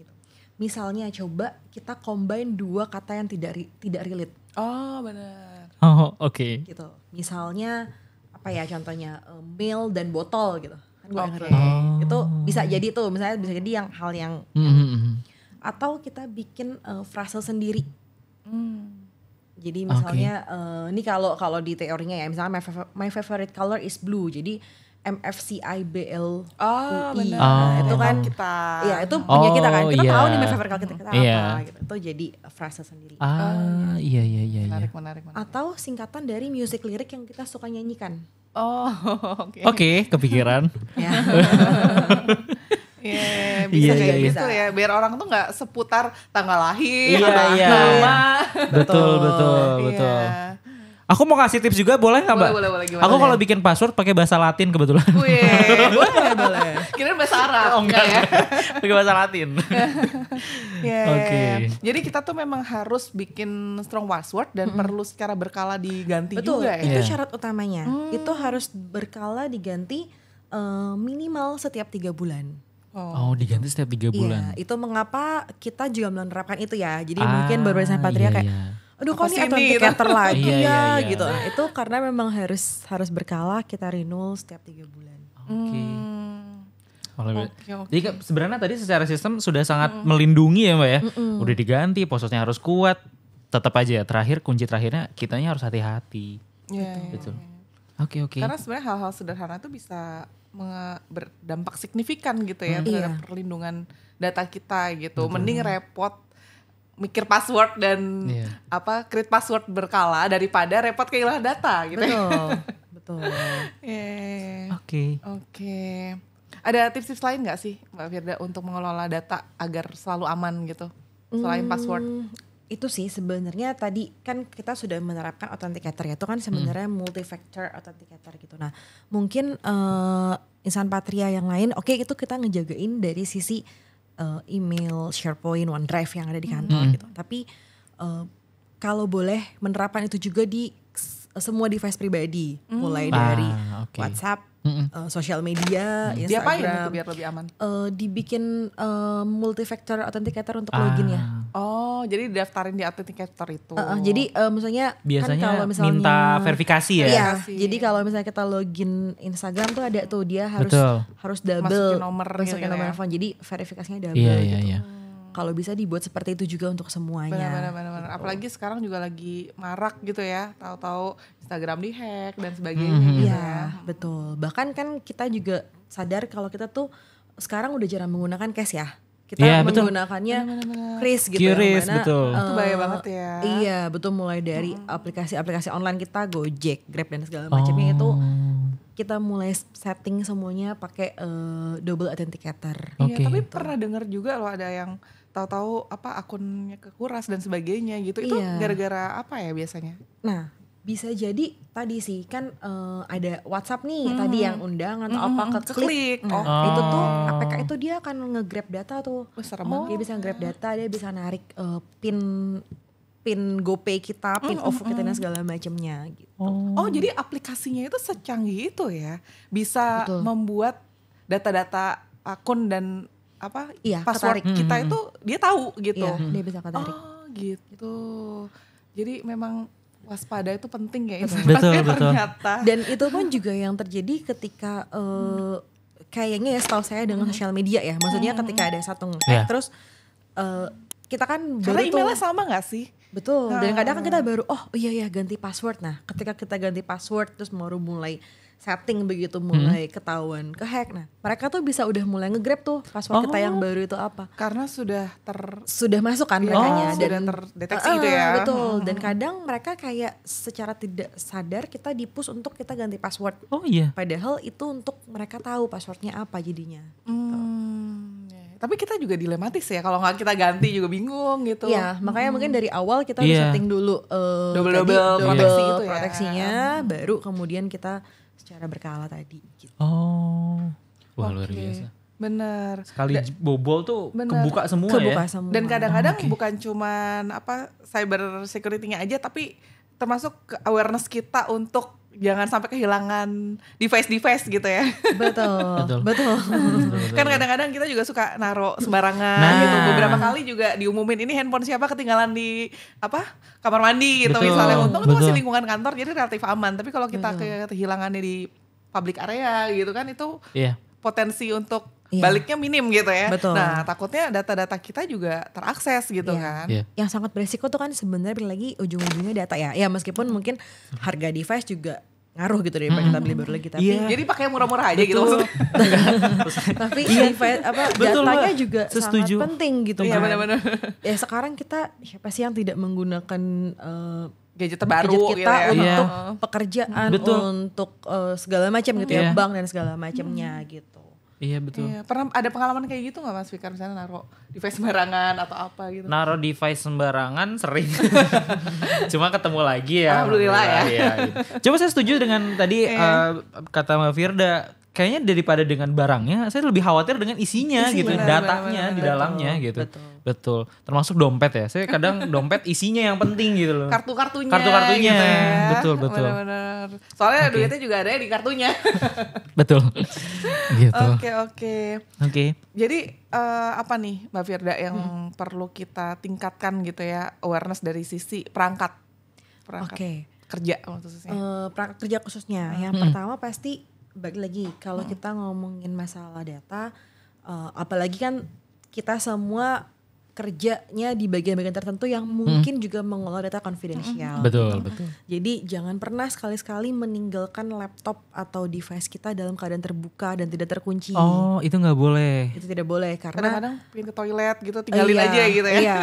Misalnya coba kita combine 2 kata yang tidak relate Oh benar. Oh oke. gitu. Misalnya apa ya contohnya meal dan botol gitu. Kan gue Oke. itu bisa jadi tuh misalnya bisa jadi hal yang atau kita bikin frase sendiri. Jadi misalnya ini kalau di teorinya ya misalnya my favorite color is blue. Jadi MFCIBL. Oh benar. Nah, itu kan kita. Iya itu punya kita kan. Kita iya. tahu nih my favorite color kita Iya. apa gitu. Itu jadi frase sendiri. Iya. Menarik. Atau singkatan dari music lirik yang kita suka nyanyikan. Oh oke. Oke, kepikiran. Ya. Iya, bisa Iya, kayak iya, gitu ya. Biar orang tuh nggak seputar tanggal lahir, Iya. nama. Betul. Iya. Aku mau kasih tips juga boleh nggak Mbak? Boleh. Gimana? Aku kalau bikin password pakai bahasa Latin kebetulan. Wih, boleh. kira bahasa Arab. Oh enggak ya? pakai bahasa Latin. Iya. Oke. Jadi kita tuh memang harus bikin strong password dan perlu secara berkala diganti Betul, juga ya. itu Iya. syarat utamanya. Itu harus berkala diganti minimal setiap 3 bulan. Oh diganti setiap 3 bulan. Iya, itu mengapa kita juga menerapkan itu ya. Jadi mungkin berbarisan Patria kayak aduh kok Apa ini sih ini? authenticator lagi Iya. gitu. Nah, itu karena memang harus berkala kita renewal setiap 3 bulan. Oke. Oke. Jadi sebenarnya tadi secara sistem sudah sangat melindungi ya Mbak ya. Udah diganti, passwordnya harus kuat. Tetap aja terakhir kunci terakhirnya kitanya harus hati-hati. Iya. Betul. Oke. Karena sebenarnya hal-hal sederhana itu bisa berdampak signifikan gitu ya terhadap perlindungan data kita gitu. Mending repot mikir password dan create password berkala daripada repot kehilangan data gitu. Betul. Oke. Ada tips-tips lain nggak sih Mbak Firda untuk mengelola data agar selalu aman gitu selain password? Itu sih sebenarnya tadi kan kita sudah menerapkan authenticator ya, itu kan sebenarnya multi-factor authenticator gitu. Nah mungkin Insan Patria yang lain, oke itu kita ngejagain dari sisi email, SharePoint, OneDrive yang ada di kantor gitu. Tapi kalau boleh menerapkan itu juga di semua device pribadi, mulai dari WhatsApp, sosial media, Instagram. Diapain itu biar lebih aman? Dibikin multi-factor authenticator untuk loginnya. Oh, jadi didaftarin di authenticator itu. Jadi misalnya biasanya kan kalau misalnya minta verifikasi ya. Iya, jadi kalau misalnya kita login Instagram tuh ada tuh dia harus double masukin nomor nomor phone. Jadi verifikasinya double Iya. gitu. Kalau bisa dibuat seperti itu juga untuk semuanya. Benar. Apalagi sekarang juga lagi marak gitu ya, tahu-tahu Instagram dihack dan sebagainya gitu Iya, ya. betul. Bahkan kan kita juga sadar kalau kita tuh sekarang udah jarang menggunakan cash ya. Kita menggunakannya Kris gitu QRIS, yang mana betul. Itu bahaya banget ya. Iya, betul, mulai dari aplikasi-aplikasi online kita, Gojek, Grab dan segala macamnya itu kita mulai setting semuanya pakai double authenticator. Iya, tapi pernah dengar juga loh ada yang tahu-tahu akunnya kekuras dan sebagainya gitu. Itu gara-gara apa ya biasanya? Nah, bisa jadi tadi sih kan ada WhatsApp nih tadi yang undang atau apa keklik. Nah, itu tuh APK itu dia akan nge-grab data tuh. Dia bisa nge-grab data, dia bisa narik pin GoPay kita, pin OVO kita dan segala macamnya gitu. Oh, jadi aplikasinya itu secanggih itu ya. Bisa membuat data-data akun dan password kita itu dia tahu gitu. Iya, dia bisa ketarik. Oh, gitu. Jadi memang waspada itu penting ya. Betul. Ternyata. Dan itu pun juga yang terjadi ketika kayaknya ya setahu saya dengan sosial media ya. Maksudnya ketika ada satu nge-hack terus kita kan karena baru emailnya sama gak sih? Betul. Dan kadang kan kita baru ganti password. Nah, ketika kita ganti password terus baru mulai setting begitu mulai ketahuan ke-hack. Nah, mereka tuh bisa udah mulai nge-grab tuh password kita yang baru itu apa. Karena sudah masuk kan merekanya sudah terdeteksi gitu ya. Betul. Dan kadang mereka kayak secara tidak sadar kita di-push untuk kita ganti password. Oh iya. Padahal itu untuk mereka tahu passwordnya apa jadinya. Ya. Tapi kita juga dilematis ya, kalau nggak kita ganti juga bingung gitu. Iya, makanya mungkin dari awal kita udah setting dulu double proteksi gitu ya. Proteksinya, baru kemudian kita secara berkala tadi. Gitu. Wah luar biasa. Bener. Sekali bobol tuh kebuka semua ya. Dan kadang-kadang bukan cuman cyber security-nya aja, tapi termasuk awareness kita untuk jangan sampai kehilangan device gitu ya. Betul. Kan kadang-kadang kita juga suka naruh sembarangan gitu. Beberapa kali juga diumumin ini handphone siapa ketinggalan di kamar mandi gitu misalnya. Untung itu masih lingkungan kantor jadi relatif aman. Tapi kalau kita kehilangannya di public area gitu kan itu potensi untuk baliknya minim gitu ya. Betul. Nah takutnya data-data kita juga terakses gitu kan. Yang sangat beresiko tuh kan sebenarnya lagi ujung-ujungnya data ya. Ya meskipun mungkin harga device juga ngaruh gitu daripada kita beli baru lagi. Tapi jadi pakai murah-murah aja gitu maksudnya. Tapi device datanya juga sangat penting gitu kan. Iya benar-benar. Ya sekarang kita siapa sih yang tidak menggunakan gadget terbaru kita gitu ya. untuk pekerjaan, untuk segala macam gitu ya, bank dan segala macamnya gitu. Iya betul. Iya, pernah ada pengalaman kayak gitu gak Mas Fikar misalnya naruh device sembarangan atau apa gitu? Naruh device sembarangan sering. Cuma ketemu lagi ya. Alhamdulillah ya. Gitu. Coba saya setuju dengan tadi kata Mbak Firda. Kayaknya daripada dengan barangnya, saya lebih khawatir dengan isinya gitu, datanya di dalamnya gitu. Betul. Termasuk dompet ya. Saya kadang dompet isinya yang penting gitu loh. Kartu-kartunya gitu ya. Betul. Benar-benar. Soalnya duitnya juga ada di kartunya. Betul. Gitu. Oke. Jadi apa nih Mbak Firda yang perlu kita tingkatkan gitu ya, awareness dari sisi perangkat kerja khususnya. Perangkat kerja khususnya. Yang pertama pasti balik lagi kalau kita ngomongin masalah data, apalagi kan kita semua kerjanya di bagian-bagian tertentu yang mungkin juga mengelola data konfidensial. Betul. Jadi jangan pernah sekali-sekali meninggalkan laptop atau device kita dalam keadaan terbuka dan tidak terkunci. Oh, itu nggak boleh. Itu tidak boleh karena kadang-kadang pengen ke toilet gitu tinggalin aja gitu ya. Iya,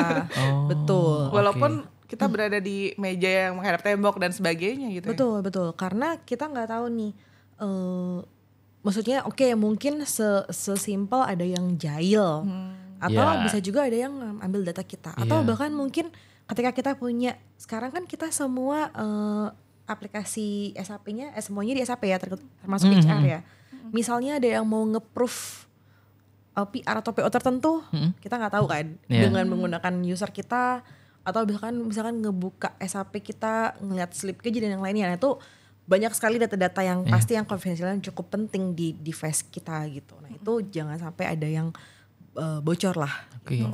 betul. Walaupun kita berada di meja yang menghadap tembok dan sebagainya gitu. Betul. Karena kita nggak tahu nih. Maksudnya mungkin sesimpel ada yang jahil atau bisa juga ada yang ambil data kita atau bahkan mungkin ketika kita punya sekarang kan kita semua aplikasi SAP-nya semuanya di SAP ya termasuk HR ya. Misalnya ada yang mau nge-proof PR atau PO tertentu kita nggak tahu kan dengan menggunakan user kita atau misalkan ngebuka SAP kita ngeliat slip gaji dan yang lainnya. Nah itu banyak sekali data-data yang pasti yang konfidensial yang cukup penting di device kita gitu. Nah itu jangan sampai ada yang bocor lah. Gitu.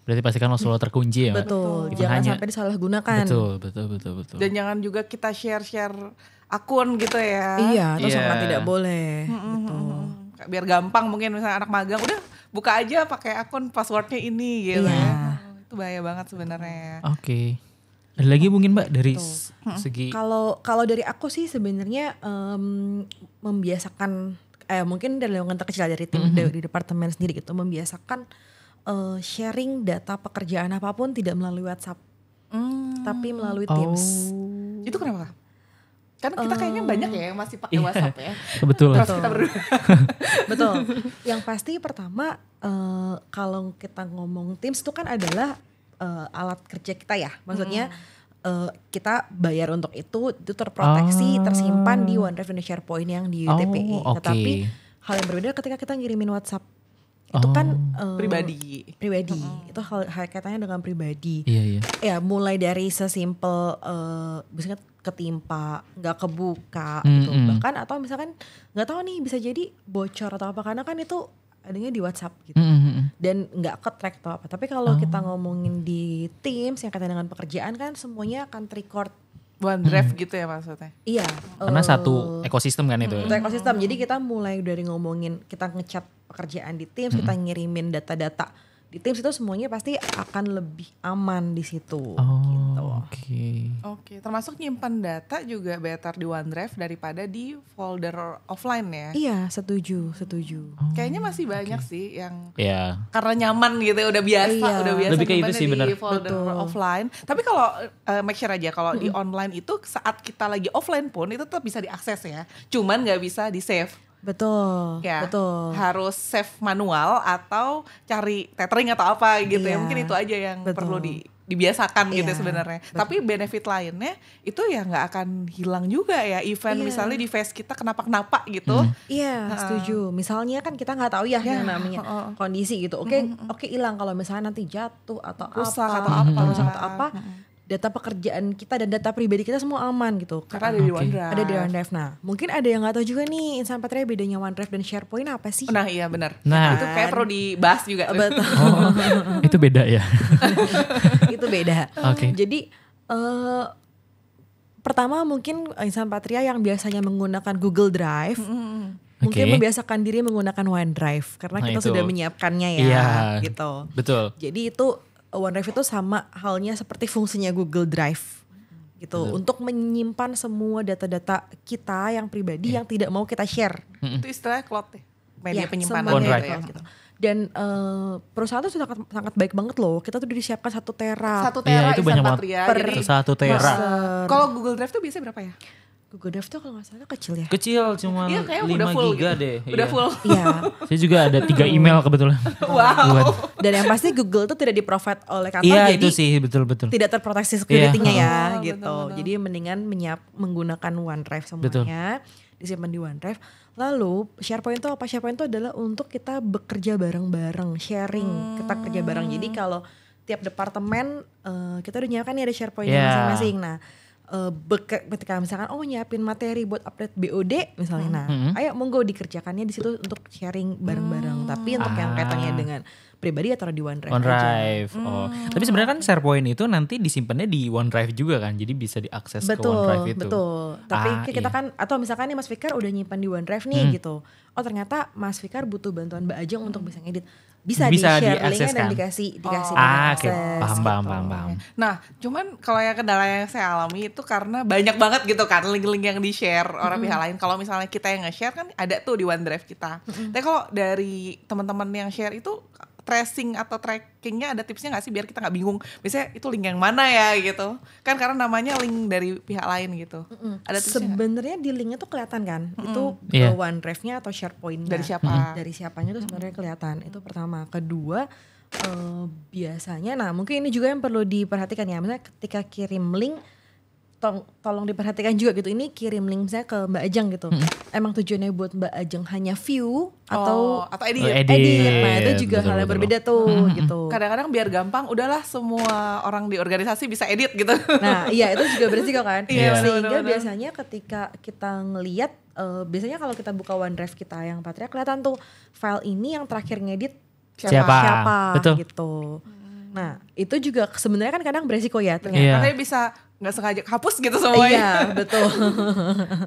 Berarti pastikan selalu terkunci ya. Betul. Jangan sampai disalahgunakan. Betul. Dan jangan juga kita share akun gitu ya. Iya, itu sangat tidak boleh. Gitu. Biar gampang mungkin misalnya anak magang udah buka aja pakai akun passwordnya ini gitu ya. Itu bahaya banget sebenarnya. Oke. Ada lagi mungkin Mbak dari segi kalau dari aku sih sebenarnya membiasakan mungkin dari lingkungan terkecil dari tim dari departemen sendiri gitu membiasakan sharing data pekerjaan apapun tidak melalui WhatsApp tapi melalui Teams. Itu kenapa? Kan kita kayaknya banyak ya yang masih pakai WhatsApp ya. Betul. Kita berdua. Betul. Yang pasti pertama kalau kita ngomong Teams itu kan adalah alat kerja kita ya, maksudnya kita bayar untuk itu terproteksi, tersimpan di OneDrive dan SharePoint yang di UTPE. Tetapi hal yang berbeda ketika kita ngirimin WhatsApp itu kan pribadi. Itu hal kaitannya dengan pribadi. Iya. Ya mulai dari sesimpel misalnya ketimpa, nggak kebuka gitu, bahkan atau misalkan nggak tahu nih bisa jadi bocor atau apa karena kan itu adanya di WhatsApp gitu dan nggak ke-track atau apa. Tapi kalau kita ngomongin di Teams yang kaitan dengan pekerjaan kan semuanya akan record OneDrive gitu ya maksudnya. Iya. Karena satu ekosistem kan itu. Satu ekosistem. Jadi kita mulai dari ngomongin kita ngechat pekerjaan di Teams, kita ngirimin data-data di Teams itu semuanya pasti akan lebih aman di situ. Gitu. Oke. Termasuk nyimpan data juga better di OneDrive daripada di folder offline ya. Iya, setuju. Kayaknya masih banyak sih yang karena nyaman gitu ya, udah biasa lebih kayak itu sih benar. Di folder offline. Tapi kalau make sure aja kalau di online itu saat kita lagi offline pun itu tetap bisa diakses ya. Cuman nggak bisa di save. Betul, Ya, betul. harus save manual atau cari tethering atau apa gitu ya. Iya, Mungkin itu aja yang betul. perlu dibiasakan gitu Iya, sebenarnya. betul. Tapi benefit lainnya itu ya nggak akan hilang juga ya. Event Iya. misalnya di face kita kenapa-kenapa gitu. Iya, setuju. Misalnya kan kita nggak tahu ya yang namanya kondisi gitu. Oke, hilang kalau misalnya nanti jatuh atau Rusak apa, atau apa. rusak atau apa. Data pekerjaan kita dan data pribadi kita semua aman gitu. Karena ada di OneDrive. Ada di OneDrive. Nah, mungkin ada yang nggak tahu juga nih Insan Patria bedanya OneDrive dan SharePoint apa sih? Nah iya benar. Nah. Itu kayak perlu dibahas juga. Betul. Itu beda ya. Itu beda. Oke. Jadi pertama mungkin Insan Patria yang biasanya menggunakan Google Drive, mungkin Oke. membiasakan diri menggunakan OneDrive karena Nah, kita itu. sudah menyiapkannya ya, Iya. gitu. Betul. Jadi itu OneDrive itu sama halnya seperti fungsinya Google Drive gitu untuk menyimpan semua data-data kita yang pribadi yang tidak mau kita share. Itu istilahnya cloud ya. Media Ya, penyimpanan semuanya OneDrive. gitu ya. gitu. Dan perusahaan itu sangat baik banget loh. Kita tuh disiapkan 1 tera. 1 Iya, tera itu Insan banyak banget. Patria. Per- Jadi, 1 tera. kalau Google Drive tuh biasanya berapa ya? Google Drive tuh kalau nggak salah kecil ya. Kecil cuma Iya kayak udah 5 full giga gitu. deh. Udah Iya. full. Iya. Saya juga ada 3 email kebetulan. Wow. Dan yang pasti Google tuh tidak di-provide oleh kantor Iya jadi itu sih betul-betul. tidak terproteksi security-nya ya Oh, gitu. betul-betul. Jadi mendingan menggunakan OneDrive semuanya, disimpan di OneDrive. Lalu SharePoint itu apa? SharePoint itu adalah untuk kita bekerja bareng-bareng, sharing, kita kerja bareng. Jadi kalau tiap departemen kita udah nyiapkan nih ada SharePoint Yeah. masing-masing. Nah, ketika misalkan nyiapin materi buat update BOD misalnya, nah ayo monggo dikerjakannya di situ untuk sharing bareng-bareng. Tapi untuk yang kaitannya dengan pribadi ya taruh di OneDrive aja. OneDrive. Oh. Tapi sebenarnya kan SharePoint itu nanti disimpannya di OneDrive juga kan. Jadi bisa diakses ke OneDrive itu. Betul. Tapi kita iya. kan atau misalkan nih Mas Fikar udah nyimpan di OneDrive nih gitu. Oh ternyata Mas Fikar butuh bantuan Mbak Ajeng untuk bisa ngedit. Bisa Bisa di-share diakses linknya dan kan? dikasih Oke. akses. Paham. gitu. Nah, cuman kalau yang kendala yang saya alami itu karena banyak banget gitu kan link-link yang di-share orang pihak lain. Kalau misalnya kita yang nge-share kan ada tuh di OneDrive kita. Tapi kalau dari teman-teman yang share itu tracing atau trackingnya ada tipsnya nggak sih biar kita nggak bingung. Biasanya itu link yang mana ya gitu. Kan karena namanya link dari pihak lain gitu. Ada tipsnya nggak? Sebenarnya di linknya tuh kelihatan kan, itu Iya. OneDrive-nya atau SharePoint-nya. Dari siapa? Dari siapanya tuh sebenarnya kelihatan. Itu pertama. Kedua, biasanya, nah mungkin ini juga yang perlu diperhatikan ya. Misalnya ketika kirim link, tolong diperhatikan juga gitu. Ini kirim link misalnya ke Mbak Ajeng gitu. Emang tujuannya buat Mbak Ajeng hanya view atau atau edit. edit. Nah itu juga hal yang Betul. berbeda tuh gitu. Kadang-kadang biar gampang udahlah semua orang di organisasi bisa edit gitu. Nah iya itu juga beresiko kan. Iya, Sehingga benar-benar. biasanya ketika kita ngelihat, biasanya kalau kita buka OneDrive kita yang Patria kelihatan tuh file ini yang terakhir ngedit Siapa? Betul. gitu. Nah itu juga sebenarnya kan kadang beresiko ya ternyata. Iya. Katanya bisa nggak sengaja hapus gitu semuanya. Iya betul.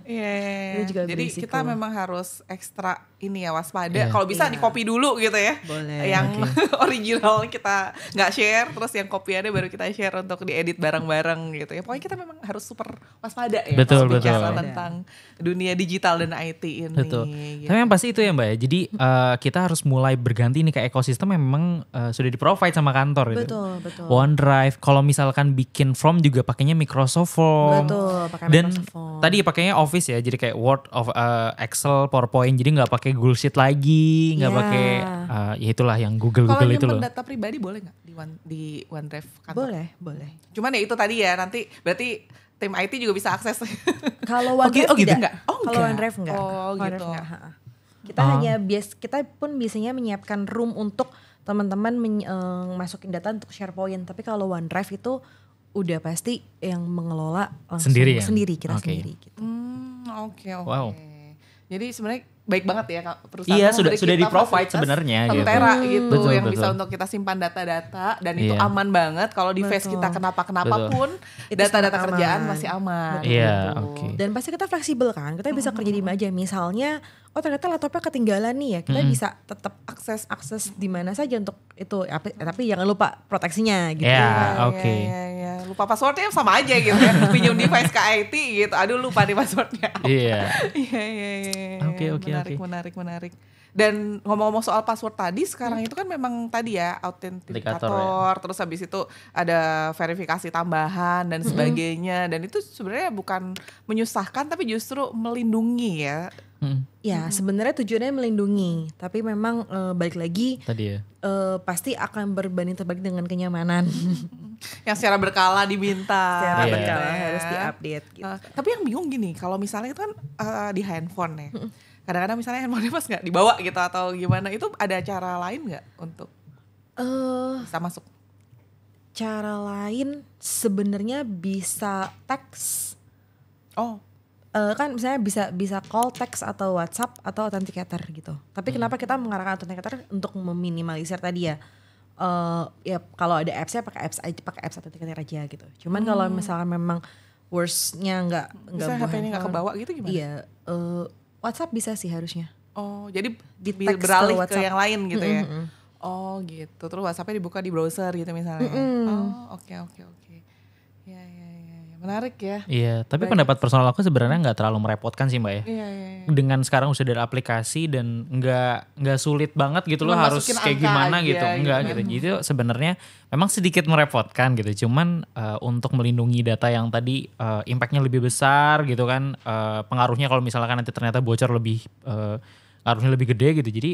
Iya. Itu juga Jadi berisiko. kita memang harus ekstra ini ya waspada. Iya. Kalau bisa Iya. di copy dulu gitu ya. Boleh. Yang original kita nggak share, terus yang kopiannya baru kita share untuk diedit bareng-bareng gitu ya. Pokoknya kita memang harus super waspada ya. Betul, kalau bicara betul. tentang dunia digital dan IT ini. Betul. Gitu. Tapi yang pasti itu ya Mbak ya. Jadi kita harus mulai berganti nih ke ekosistem yang memang sudah di-provide sama kantor gitu. Betul. OneDrive, kalau misalkan bikin form juga pakainya Microsoft Form. Betul, pakai Dan Microsoft Form. tadi pakainya Office ya, jadi kayak Word, Excel, PowerPoint, jadi nggak pakai Google Sheet lagi, nggak Iya. pakai ya itulah yang Kalau Google itu loh. nyimpen data pribadi boleh nggak di OneDrive kantor? Boleh. Cuman ya itu tadi ya nanti berarti tim IT juga bisa akses. Kalau Oh, OneDrive gitu tidak. enggak? Oh, Kalau enggak. OneDrive enggak. Oh, OneDrive gitu. enggak, ha-ha. Kita pun biasanya menyiapkan room untuk teman-teman masukin data untuk SharePoint. Tapi kalau OneDrive itu udah pasti yang mengelola langsung Sendiri ya? kita Oke. sendiri gitu. Oke. Wow. Jadi sebenarnya baik banget ya Kak, perusahaan Iya, memberi sudah kita di-provide fasilitas sebenarnya 1 gitu. tera gitu Betul, yang betul. bisa untuk kita simpan data-data dan itu Iya. aman banget kalau di face Betul. kita kenapa-kenapa Betul. pun Itu data-data sangat kerjaan aman. masih aman. Iya, gitu. oke. Dan pasti kita fleksibel kan. Kita bisa kerja di mana aja. Misalnya, ternyata laptopnya ketinggalan nih ya. Kita bisa tetap akses di mana saja untuk itu. Tapi jangan lupa proteksinya gitu. Ya, Iya, oke. iya. Lupa passwordnya sama aja gitu ya. Pinjam device ke IT gitu. Aduh lupa nih passwordnya. Iya. Iya. Oke. Menarik. Dan ngomong-ngomong soal password tadi, sekarang itu kan memang tadi ya autentikator, terus habis itu ada verifikasi tambahan dan sebagainya. Dan itu sebenarnya bukan menyusahkan tapi justru melindungi ya. Ya sebenarnya tujuannya melindungi, tapi memang balik lagi Tadi ya. pasti akan berbanding terbalik dengan kenyamanan. Yang secara berkala diminta. Secara Iya. berkala ya. harus diupdate gitu. Tapi yang bingung gini, kalau misalnya itu kan di handphone ya. Kadang-kadang misalnya handphonenya pas nggak dibawa gitu atau gimana, itu ada cara lain nggak untuk bisa masuk? Cara lain sebenarnya bisa teks. Oh, Kan misalnya bisa call, text atau WhatsApp atau authenticator gitu. Tapi kenapa kita mengarahkan authenticator untuk meminimalisir tadi ya? Ya kalau ada apps-nya pakai apps authenticator aja gitu. Cuman kalau misalkan memang worst-nya nggak misalnya HP-nya nggak kebawa gitu gimana? Iya, WhatsApp bisa sih harusnya. Oh, jadi Di teks beralih ke ke WhatsApp. yang lain gitu ya? Oh gitu, terus WhatsApp-nya dibuka di browser gitu misalnya. Oh oke. Ya. Menarik ya. Iya, tapi pendapat personal aku sebenarnya nggak terlalu merepotkan sih Mbak ya. Iya. Dengan sekarang udah ada aplikasi dan nggak sulit banget gitu loh Cuma harus masukin kayak angka gimana aja gitu. Enggak gitu. gitu. Jadi sebenarnya memang sedikit merepotkan gitu. Cuman untuk melindungi data yang tadi impactnya lebih besar gitu kan. Pengaruhnya kalau misalkan nanti ternyata bocor lebih ngaruhnya lebih gede gitu. Jadi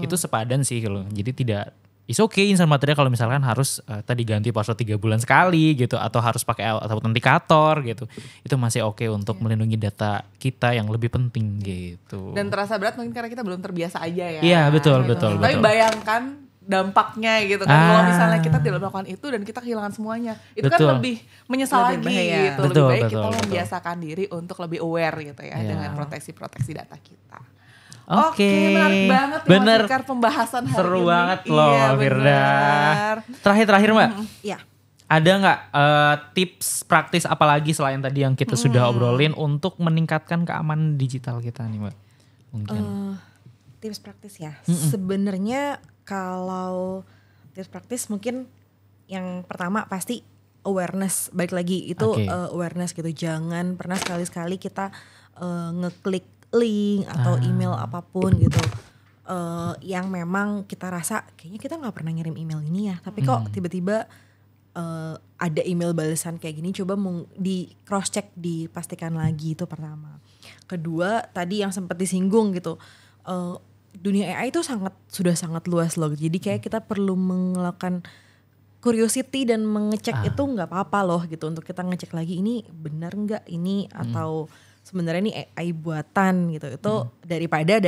itu sepadan sih kalau. Jadi tidak it's okay Insan Patria kalau misalkan harus tadi ganti password 3 bulan sekali gitu atau harus pakai autentikator gitu. Itu masih oke untuk melindungi data kita yang lebih penting gitu. Dan terasa berat mungkin karena kita belum terbiasa aja ya. Iya, betul. Tapi bayangkan dampaknya gitu kan. Kalau misalnya kita tidak melakukan itu dan kita kehilangan semuanya. Itu Betul. kan lebih menyesal Lebih lagi bahaya. gitu. Betul, lebih baik betul. kita membiasakan diri untuk lebih aware gitu ya. Iya. Dengan proteksi data kita. Oke, menarik banget nih bener. Mas Fikar pembahasan hari Seru ini. banget loh Iya, Firda. bener. Terakhir Mbak, Ya. ada nggak tips praktis apalagi selain tadi yang kita sudah obrolin untuk meningkatkan keamanan digital kita nih Mbak? Mungkin. Tips praktis ya. Sebenarnya kalau tips praktis mungkin yang pertama pasti awareness. Balik lagi itu Oke. awareness gitu. Jangan pernah sekali-sekali kita ngeklik link atau email apapun gitu. Yang memang kita rasa kayaknya kita nggak pernah ngirim email ini ya. Tapi kok tiba-tiba ada email balasan kayak gini, coba di cross check, dipastikan lagi. Itu pertama. Kedua tadi yang sempat disinggung gitu, dunia AI itu sudah sangat luas loh. Jadi kayak kita perlu melakukan curiosity dan mengecek itu nggak apa-apa loh gitu, untuk kita ngecek lagi ini benar nggak ini atau sebenarnya ini AI buatan gitu. Itu daripada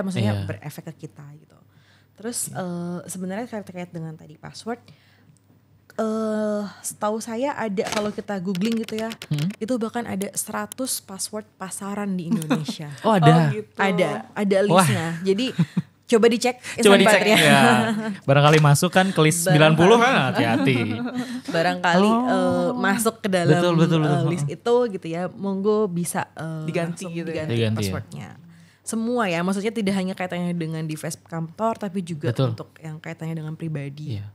maksudnya berefek ke kita gitu. Terus sebenarnya terkait dengan tadi password, setahu saya ada, kalau kita googling gitu ya, itu bahkan ada 100 password pasaran di Indonesia. Oh ada. gitu. Ada listnya. Jadi coba dicek. Coba Insan dicek Patria. ya. Barangkali masuk kan ke list 90 kan, hati-hati. Barangkali masuk ke dalam Betul. list itu gitu ya, monggo bisa Diganti langsung gitu ya. diganti Diganti ya. passwordnya. Semua ya, maksudnya tidak hanya kaitannya dengan device kantor, tapi juga Betul. untuk yang kaitannya dengan pribadi. Iya.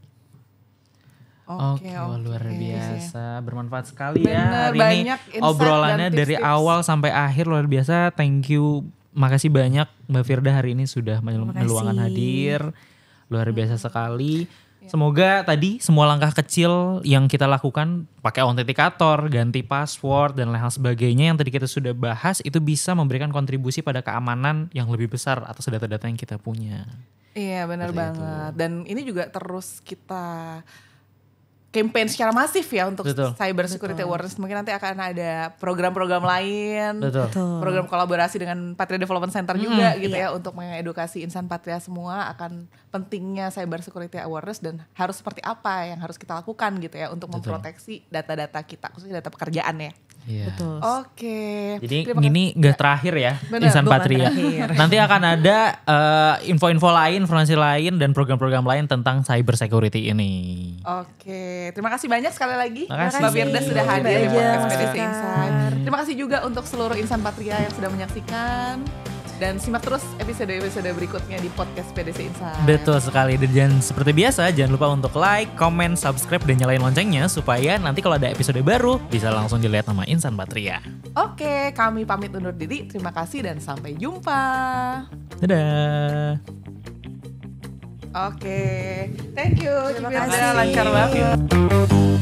Oke, wah, luar oke. biasa, bermanfaat sekali Bener, ya hari ini banyak insight obrolannya dan dari tips-tips. awal sampai akhir luar biasa. Thank you, makasih banyak Mbak Firda hari ini sudah Makasih. meluangkan hadir, luar biasa sekali. Semoga tadi semua langkah kecil yang kita lakukan, pakai autentikator, ganti password dan lain sebagainya yang tadi kita sudah bahas, itu bisa memberikan kontribusi pada keamanan yang lebih besar atas data-data yang kita punya. Iya benar Seperti banget. Dan ini juga terus kita campaign secara masif ya untuk Betul. cyber security awareness. Mungkin nanti akan ada program-program lain, Betul. program kolaborasi dengan Patria Development Center juga gitu ya, untuk mengedukasi insan Patria semua akan pentingnya cyber security awareness dan harus seperti apa yang harus kita lakukan gitu ya untuk memproteksi data-data kita, khususnya data pekerjaan ya. Iya. Betul. Oke. Jadi Terima ini nggak terakhir ya Bener, Insan bukan Patria. terakhir. Nanti akan ada info-info lain, informasi lain dan program-program lain tentang cyber security ini. Oke, terima kasih banyak sekali lagi Makasih. Mbak Firda sudah hadir di Mbak podcast Ajeng, PDC Mas Insight. Fikar. Terima kasih juga untuk seluruh insan Patria yang sudah menyaksikan. Dan simak terus episode-episode berikutnya di podcast PDC Insight. Betul sekali. Dan seperti biasa jangan lupa untuk like, comment, subscribe dan nyalain loncengnya supaya nanti kalau ada episode baru bisa langsung dilihat nama Insan Patria. Oke, kami pamit undur diri. Terima kasih dan sampai jumpa. Dadah. Oke, thank you. Terima Cipirda, kasih. lancar banget.